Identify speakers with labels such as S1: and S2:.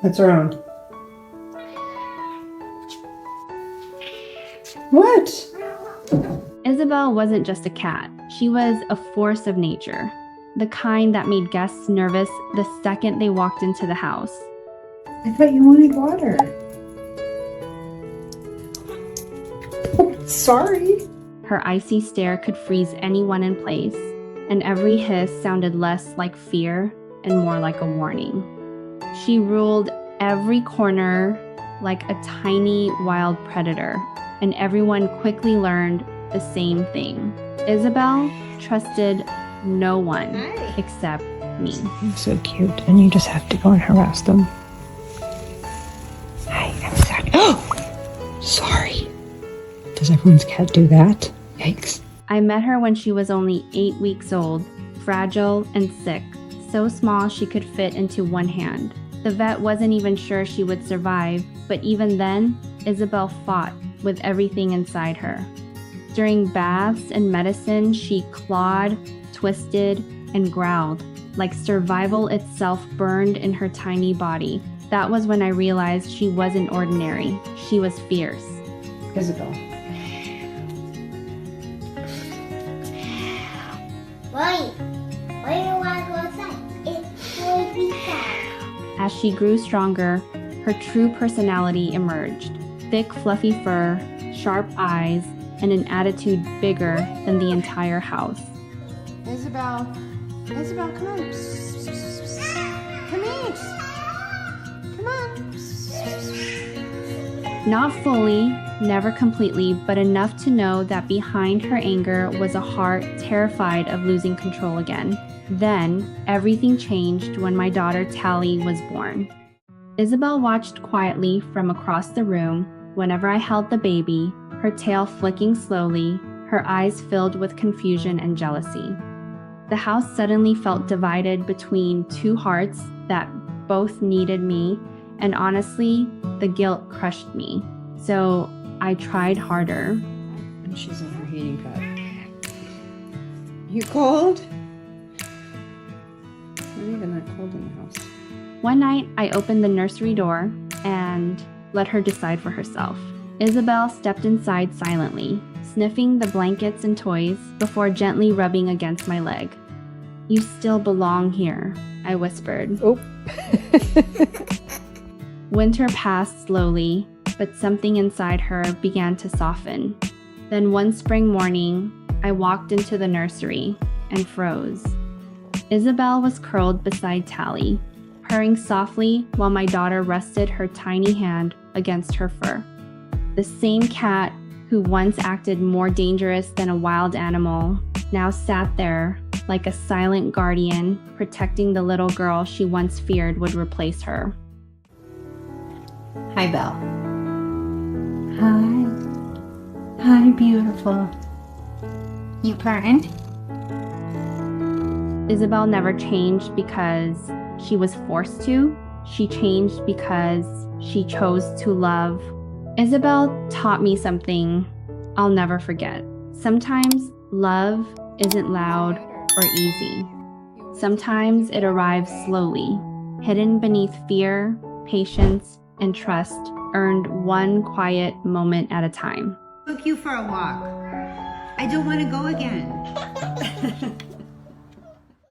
S1: That's around. What?
S2: Isabelle wasn't just a cat. She was a force of nature. The kind that made guests nervous the second they walked into the house.
S1: I thought you wanted water. Sorry.
S2: Her icy stare could freeze anyone in place, and every hiss sounded less like fear and more like a warning. She ruled every corner like a tiny wild predator, and everyone quickly learned the same thing. Isabelle trusted no one except me.
S3: You're so cute, and you just have to go and harass them. Hi, I'm sorry. Oh! Sorry. Does everyone's cat do that? Yikes.
S2: I met her when she was only 8 weeks old, fragile and sick, so small she could fit into one hand. The vet wasn't even sure she would survive, but even then, Isabelle fought with everything inside her. During baths and medicine, she clawed, twisted, and growled, like survival itself burned in her tiny body. That was when I realized she wasn't ordinary. She was fierce.
S1: Isabelle.
S4: Why do you want to go outside? It will be fun.
S2: As she grew stronger, her true personality emerged. Thick, fluffy fur, sharp eyes, and an attitude bigger than the entire house.
S1: Isabelle. Isabelle, come on. Come here. Come on.
S2: Not fully, never completely, but enough to know that behind her anger was a heart terrified of losing control again. Then, everything changed when my daughter Tally was born. Isabelle watched quietly from across the room whenever I held the baby, her tail flicking slowly, her eyes filled with confusion and jealousy. The house suddenly felt divided between two hearts that both needed me, and honestly, the guilt crushed me. So I tried harder.
S1: And she's on her heating pad. You cold? Not even that cold in the house.
S2: One night, I opened the nursery door and let her decide for herself. Isabelle stepped inside silently, sniffing the blankets and toys before gently rubbing against my leg. "You still belong here," I whispered.
S3: Oh.
S2: Winter passed slowly, but something inside her began to soften. Then one spring morning, I walked into the nursery and froze. Isabelle was curled beside Tally, purring softly while my daughter rested her tiny hand against her fur. The same cat who once acted more dangerous than a wild animal now sat there like a silent guardian, protecting the little girl she once feared would replace her.
S5: Hi, Belle. Hi. Hi, beautiful. You purring?
S2: Isabelle never changed because she was forced to. She changed because she chose to love. Isabelle taught me something I'll never forget. Sometimes love isn't loud or easy. Sometimes it arrives slowly, hidden beneath fear, patience, and trust, earned one quiet moment at a time.
S5: Took you for a walk. I don't want to go again.